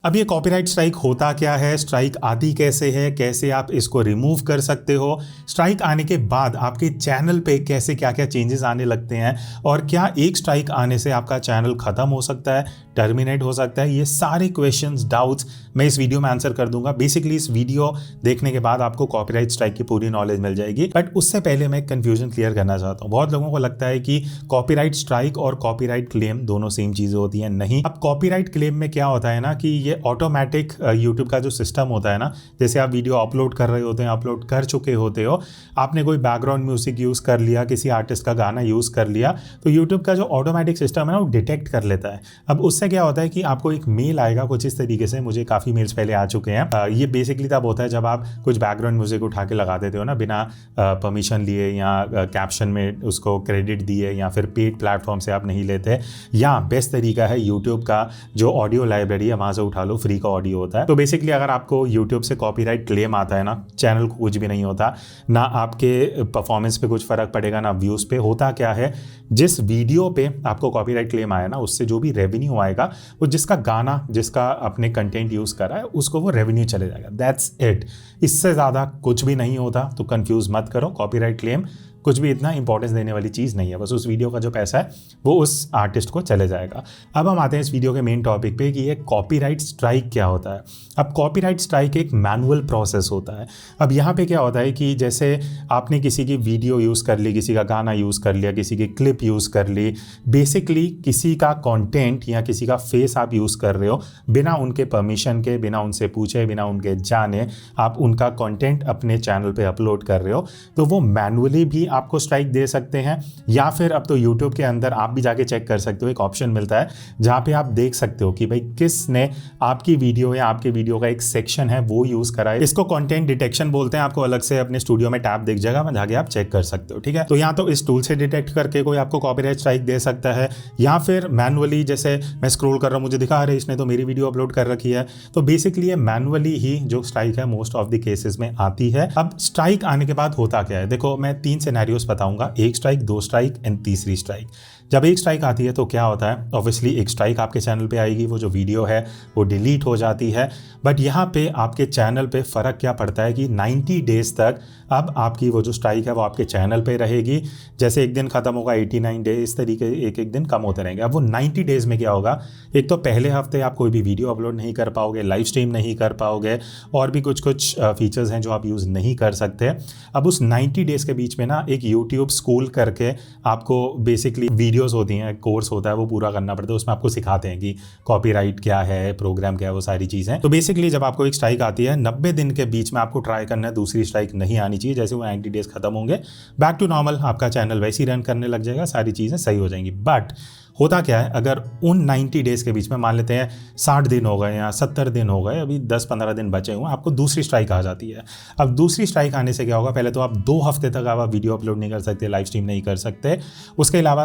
अब ये copyright strike होता क्या है, स्ट्राइक आती कैसे है, कैसे आप इसको रिमूव कर सकते हो, स्ट्राइक आने के बाद आपके चैनल पे कैसे क्या क्या चेंजेस आने लगते हैं और क्या एक स्ट्राइक आने से आपका चैनल खत्म हो सकता है, टर्मिनेट हो सकता है, ये सारे क्वेश्चंस डाउट्स मैं इस वीडियो में आंसर कर दूंगा। बेसिकली इस वीडियो देखने के बाद आपको कॉपीराइट स्ट्राइक की पूरी नॉलेज मिल जाएगी। बट उससे पहले मैं कंफ्यूजन क्लियर करना चाहता हूँ। बहुत लोगों को लगता है कि कॉपीराइट स्ट्राइक और कॉपीराइट क्लेम दोनों सेम चीजें होती हैं। नहीं। अब कॉपीराइट क्लेम में क्या होता है ना कि ये ऑटोमेटिक यूट्यूब का जो सिस्टम होता है ना, जैसे आप वीडियो अपलोड कर रहे होते हैं, अपलोड कर चुके होते हो, आपने कोई बैकग्राउंड म्यूजिक यूज कर लिया, किसी आर्टिस्ट का गाना यूज कर लिया, तो यूट्यूब का जो ऑटोमेटिक सिस्टम है ना वो डिटेक्ट कर लेता है। अब उससे क्या होता है कि आपको एक मेल आएगा कुछ इस तरीके से, मुझे काफी मेल्स पहले आ चुके हैं। ये बेसिकली तब होता है जब आप कुछ बैकग्राउंड म्यूजिक उठा के लगा देते हो ना बिना परमिशन लिए, या कैप्शन में उसको क्रेडिट दिए, या फिर पेड प्लेटफॉर्म से आप नहीं लेते, या बेस्ट तरीका है यूट्यूब का जो ऑडियो लाइब्रेरी है वहां से उठा लो, फ्री का ऑडियो होता है। तो बेसिकली अगर आपको यूट्यूब से कॉपीराइट क्लेम आता है ना, चैनल को कुछ भी नहीं होता, ना आपके परफॉर्मेंस पे कुछ फर्क पड़ेगा, ना व्यूज पे। होता क्या है, जिस वीडियो पे आपको कॉपीराइट क्लेम आया ना, उससे जो भी रेवेन्यू आएगा वो जिसका गाना, जिसका अपने कंटेंट यूज कर रहा है, उसको वो रेवेन्यू चले जाएगा। That's it. इससे ज्यादा कुछ भी नहीं होता। तो कंफ्यूज मत करो, कॉपीराइट क्लेम कुछ भी इतना इंपॉर्टेंस देने वाली चीज़ नहीं है। बस उस वीडियो का जो पैसा है वो उस आर्टिस्ट को चले जाएगा। अब हम आते हैं इस वीडियो के मेन टॉपिक पे कि ये कॉपीराइट स्ट्राइक क्या होता है। अब कॉपीराइट स्ट्राइक एक मैनुअल प्रोसेस होता है। अब यहाँ पे क्या होता है कि जैसे आपने किसी की वीडियो यूज़ कर ली, किसी का गाना यूज़ कर लिया, किसी की क्लिप यूज़ कर ली, बेसिकली किसी का कॉन्टेंट या किसी का फेस आप यूज़ कर रहे हो बिना उनके परमिशन के, बिना उनसे पूछे, बिना उनके जाने आप उनका कॉन्टेंट अपने चैनल पे अपलोड कर रहे हो, तो वो मैनुअली भी आपको स्ट्राइक दे सकते हैं। या फिर अब तो यूट्यूब के अंदर आप भी जाके चेक कर सकते हो, एक ऑप्शन मिलता है जहां पे आप देख सकते हो कि भाई किसने आपकी वीडियो या आपके वीडियो का एक सेक्शन है वो यूज करा है। इसको कंटेंट डिटेक्शन बोलते हैं। आपको अलग से अपने स्टूडियो में टैब दिख जाएगा, वहां जाके आप चेक कर सकते हो। ठीक है, तो यहाँ तो इस टूल से डिटेक्ट करके कोई आपको कॉपीराइट स्ट्राइक दे सकता है, या फिर मैनुअली, जैसे मैं स्क्रॉल कर रहा हूँ, मुझे दिखा रहे इसने तो मेरी वीडियो अपलोड कर रखी है, तो बेसिकली ये मैनुअली ही जो स्ट्राइक है मोस्ट ऑफ द केसेस में आती है। अब स्ट्राइक आने के बाद होता क्या है, देखो मैं 3 सिनेरियोस बताऊंगा, 1 स्ट्राइक, 2 स्ट्राइक एंड तीसरी स्ट्राइक। जब 1 स्ट्राइक आती है तो क्या होता है, ऑब्वियसली एक स्ट्राइक आपके चैनल पे आएगी, वो जो वीडियो है वो डिलीट हो जाती है। बट यहाँ पे आपके चैनल पे फ़र्क क्या पड़ता है कि 90 डेज तक अब आपकी वो जो स्ट्राइक है वो आपके चैनल पे रहेगी। जैसे एक दिन खत्म होगा, 89 डेज, इस तरीके एक एक दिन कम होते रहेंगे। अब वो 90 डेज में क्या होगा, एक तो पहले हफ्ते आप कोई भी वीडियो अपलोड नहीं कर पाओगे, लाइव स्ट्रीम नहीं कर पाओगे, और भी कुछ फीचर्स हैं जो आप यूज़ नहीं कर सकते। अब उस 90 डेज के बीच में ना एक यूट्यूब स्कूल करके आपको बेसिकली वीडियोस होती हैं, कोर्स होता है, वो पूरा करना पड़ता है। उसमें आपको सिखाते हैं कि कॉपीराइट क्या है, प्रोग्राम क्या है, वो सारी चीज़ें। तो बेसिकली जब आपको एक स्ट्राइक आती है, 90 दिन के बीच में आपको ट्राई करना है दूसरी स्ट्राइक नहीं आनी चाहिए। जैसे वो 90 डेज खत्म होंगे, बैक टू नॉर्मल आपका चैनल वैसे ही रन करने लग जाएगा, सारी चीज़ें सही हो जाएंगी। बट होता क्या है, अगर उन 90 डेज के बीच में मान लेते हैं 60 दिन हो गए या 70 दिन हो गए, अभी 10-15 दिन बचे हुए, आपको दूसरी स्ट्राइक आ जाती है। अब दूसरी स्ट्राइक आने से क्या होगा, पहले तो आप 2 हफ्ते तक आप वीडियो अपलोड नहीं कर सकते, लाइव स्ट्रीम नहीं कर सकते। उसके अलावा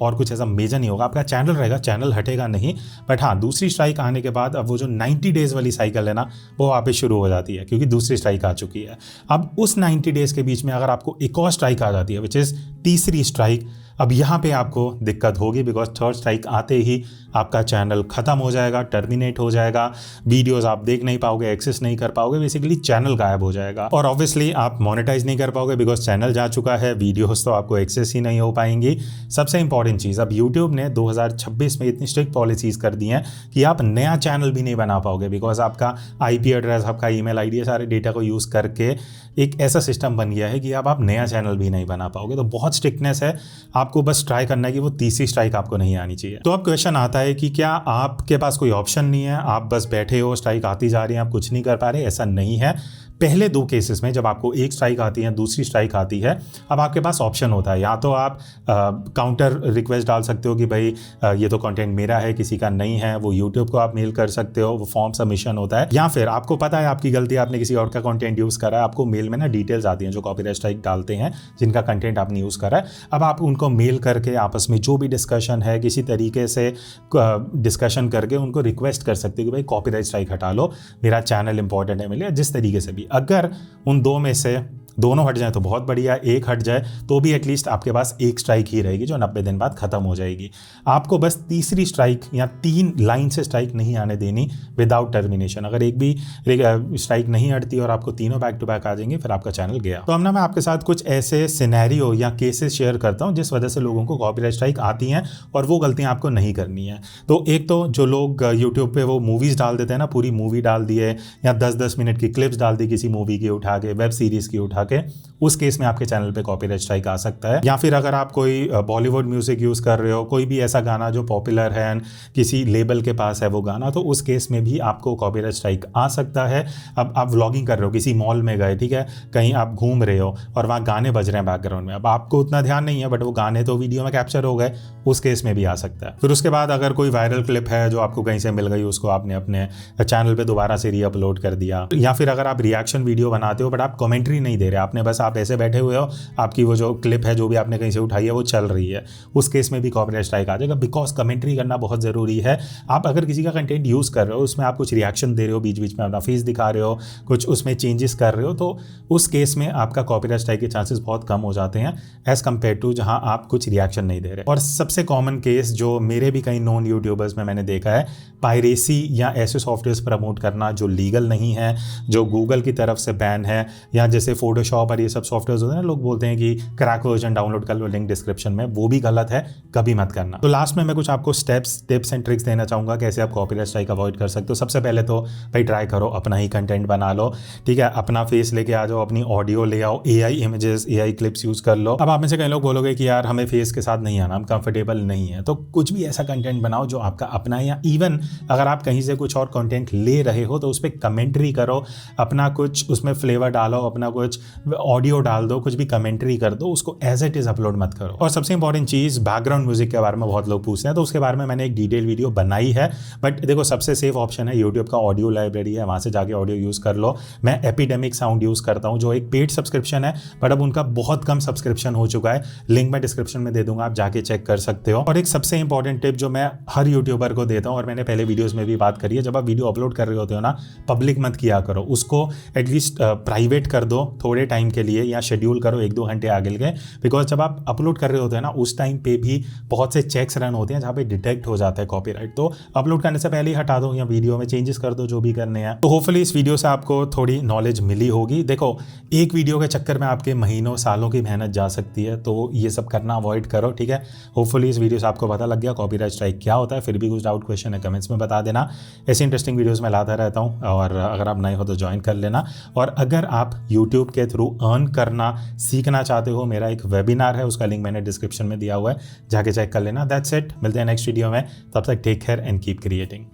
और कुछ ऐसा मेजर नहीं होगा, आपका चैनल रहेगा, चैनल हटेगा नहीं। बट हाँ, दूसरी स्ट्राइक आने के बाद अब वो जो 90 डेज वाली साइकिल है ना, वो वापस शुरू हो जाती है, क्योंकि दूसरी स्ट्राइक आ चुकी है। अब उस 90 डेज के बीच में अगर आपको एक और स्ट्राइक आ जाती है, विच इज़ तीसरी स्ट्राइक, अब यहाँ पे आपको दिक्कत होगी, बिकॉज 3rd स्ट्राइक आते ही आपका चैनल खत्म हो जाएगा, टर्मिनेट हो जाएगा, वीडियोस आप देख नहीं पाओगे, एक्सेस नहीं कर पाओगे, बेसिकली चैनल गायब हो जाएगा। और ऑब्वियसली आप मोनेटाइज नहीं कर पाओगे, बिकॉज चैनल जा चुका है, वीडियोस तो आपको एक्सेस ही नहीं हो पाएंगी। सबसे इंपॉर्टेंट चीज़, अब यूट्यूब ने 2026 में इतनी स्ट्रिक्ट पॉलिसीज कर दी हैं कि आप नया चैनल भी नहीं बना पाओगे, बिकॉज आपका IP एड्रेस, आपका ईमेल ID, सारे डेटा को यूज़ करके एक ऐसा सिस्टम बन गया है कि अब आप नया चैनल भी नहीं बना पाओगे। तो बहुत स्ट्रिक्टनेस है, आपको बस ट्राई करना है कि वो तीसरी स्ट्राइक आपको नहीं आनी चाहिए। तो अब क्वेश्चन आता है कि क्या आपके पास कोई ऑप्शन नहीं है, आप बस बैठे हो, स्ट्राइक आती जा रही है, आप कुछ नहीं कर पा रहे? ऐसा नहीं है। पहले 2 केसेस में जब आपको 1 स्ट्राइक आती है, दूसरी स्ट्राइक आती है, अब आपके पास ऑप्शन होता है, या तो आप काउंटर रिक्वेस्ट डाल सकते हो कि भाई ये तो कंटेंट मेरा है, किसी का नहीं है, वो यूट्यूब को आप मेल कर सकते हो, वो फॉर्म सबमिशन होता है। या फिर आपको पता है आपकी गलती, आपने किसी और का कंटेंट यूज़ करा है, आपको मेल में ना डिटेल्स आती हैं जो कॉपीराइट स्ट्राइक डालते हैं, जिनका कंटेंट आपने यूज़ करा है। अब आप उनको मेल करके आपस में जो भी डिस्कशन है, किसी तरीके से डिस्कशन करके उनको रिक्वेस्ट कर सकते हो कि भाई कॉपीराइट स्ट्राइक हटा लो, मेरा चैनल इंपॉर्टेंट है, मिले, जिस तरीके से भी। अगर उन 2 में से दोनों हट जाए तो बहुत बढ़िया, एक हट जाए तो भी एटलीस्ट आपके पास एक स्ट्राइक ही रहेगी जो 90 दिन बाद खत्म हो जाएगी। आपको बस तीसरी स्ट्राइक या 3 लाइन से स्ट्राइक नहीं आने देनी विदाउट टर्मिनेशन। अगर एक भी स्ट्राइक नहीं हटती और आपको तीनों बैक टू बैक आ जाएंगे, फिर आपका चैनल गया। तो अब ना मैं आपके साथ कुछ ऐसे सिनेरियो या केसेस शेयर करता हूं जिस वजह से लोगों को कॉपीराइट स्ट्राइक आती हैं और वो गलतियां आपको नहीं करनी है। तो एक तो जो लोग यूट्यूब पे वो मूवीज डाल देते हैं ना, पूरी मूवी डाल दी है या 10-10 मिनट की क्लिप्स डाल दी किसी मूवी की उठा के, वेब सीरीज की उठा के, उस केस में आपके चैनल पे कॉपीराइट स्ट्राइक आ सकता है। या फिर अगर आप कोई बॉलीवुड म्यूजिक यूज कर रहे हो, कोई भी ऐसा गाना जो पॉपुलर है एंड किसी लेबल के पास है वो गाना, तो उस केस में भी आपको कॉपीराइट स्ट्राइक आ सकता है। अब आप व्लॉगिंग कर रहे हो, किसी मॉल में गए, ठीक है, कहीं आप घूम रहे हो और वहाँ गाने बज रहे हैं बैकग्राउंड में, अब आपको उतना ध्यान नहीं है बट वो गाने तो वीडियो में कैप्चर हो गए, उस केस में भी आ सकता है। फिर उसके बाद अगर कोई वायरल क्लिप है जो आपको कहीं से मिल गई, उसको आपने अपने चैनल पे दोबारा से रीअपलोड कर दिया, या फिर अगर आप रिएक्शन वीडियो बनाते हो बट आप कमेंट्री नहीं दे रहे, आपने बस आप ऐसे बैठे हुए हो, आपकी वो जो क्लिप है जो भी आपने कहीं से उठाई है वो चल रही है, उस केस में भी कॉपीराइट स्ट्राइक आ जाएगा। बिकॉज कमेंट्री करना बहुत ज़रूरी है। आप अगर किसी का कंटेंट यूज़ कर रहे हो, उसमें आप कुछ रिएक्शन दे रहे हो, बीच बीच में अपना फेस दिखा रहे हो, कुछ उसमें चेंजेस कर रहे हो, तो उस केस में आपका कॉपीराइट स्ट्राइक के चांसेस बहुत कम हो जाते हैं एज कम्पेयर टू जहां आप कुछ रिएक्शन नहीं दे रहे। और सबसे कॉमन केस जो मेरे भी कई नॉन यूट्यूबर्स में मैंने देखा है, पायरेसी या ऐसे सॉफ्टवेयर प्रमोट करना जो लीगल नहीं है, जो गूगल की तरफ से बैन है, या जैसे फोटोशॉप और ये सब सॉफ्टवेयर होते हैं ना, लोग बोलते हैं कि क्रैक वर्जन डाउनलोड कर लो, लिंक डिस्क्रिप्शन में, वो भी गलत है, कभी मत करना। तो लास्ट में मैं कुछ आपको स्टेप्स, टिप्स एंड ट्रिक्स देना चाहूँगा कैसे आप कॉपीराइट स्ट्राइक अवॉइड कर सकते हो। सबसे पहले तो भाई ट्राई करो, अपना ही कंटेंट बना लो, ठीक है, अपना फेस लेके आ जाओ, अपनी ऑडियो ले आओ, AI images, AI clips use कर लो। अब आप में से कई लोग बोलोगे कि यार हमें फेस के साथ नहीं आना, हम कंफर्टेबल नहीं है, तो कुछ भी ऐसा कंटेंट बनाओ जो आपका अपना है, या इवन अगर आप कहीं से कुछ और कंटेंट ले रहे हो तो उस पर कमेंट्री करो, अपना कुछ उसमें फ्लेवर डालो, अपना कुछ ऑडियो डाल दो, कुछ भी कमेंट्री कर दो, उसको एज इट इज़ अपलोड मत करो। और सबसे इंपॉर्टेंट चीज़, बैकग्राउंड म्यूजिक के बारे में बहुत लोग पूछते हैं, तो उसके बारे में मैंने एक डिटेल वीडियो बनाई है। बट देखो, सबसे सेफ ऑप्शन है यूट्यूब का ऑडियो लाइब्रेरी है, वहाँ से जाके ऑडियो यूज़ कर लो। मैं एपिडेमिक साउंड यूज़ करता हूँ जो एक पेड सब्सक्रिप्शन है, बट अब उनका बहुत कम सब्सक्रिप्शन हो चुका है, लिंक मैं डिस्क्रिप्शन में दे दूंगा, आप जाके चेक कर सकते हो। और एक सबसे इंपॉर्टेंट टिप जो मैं हर यूट्यूबर को देता हूँ और मैंने पहले वीडियोस में भी बात करी है, जब आप वीडियो अपलोड कर रहे होते हो ना, पब्लिक मत किया करो, उसको एटलीस्ट प्राइवेट कर दो थोड़े टाइम के लिए, या शेड्यूल करो 1-2 घंटे आगे के। बिकॉज जब आप अपलोड कर रहे होते हैं ना, उस टाइम पे भी बहुत से चेक्स रन होते हैं जहाँ पे डिटेक्ट हो जाता है कॉपीराइट, तो अपलोड करने से पहले ही हटा दो या वीडियो में चेंजेस कर दो जो भी करने हैं। तो होपफुली इस वीडियो से आपको थोड़ी नॉलेज मिली होगी। देखो, एक वीडियो के चक्कर में आपके महीनों सालों की मेहनत जा सकती है, तो ये सब करना अवॉइड करो, ठीक है। होपफुली इस वीडियो से आपको पता लग गया कॉपीराइट स्ट्राइक क्या होता है। फिर भी कुछ डाउट क्वेश्चन है कमेंट्स में बता देना, ऐसी इंटरेस्टिंग वीडियोस में लाता रहता हूँ, और अगर आप नए हो तो ज्वाइन कर लेना। और अगर आप यूट्यूब के थ्रू अर्न करना सीखना चाहते हो, मेरा एक वेबिनार है, उसका लिंक मैंने डिस्क्रिप्शन में दिया हुआ है, जाके चेक कर लेना। दैट्स इट, मिलते हैं नेक्स्ट वीडियो में, तब तक take care and keep creating.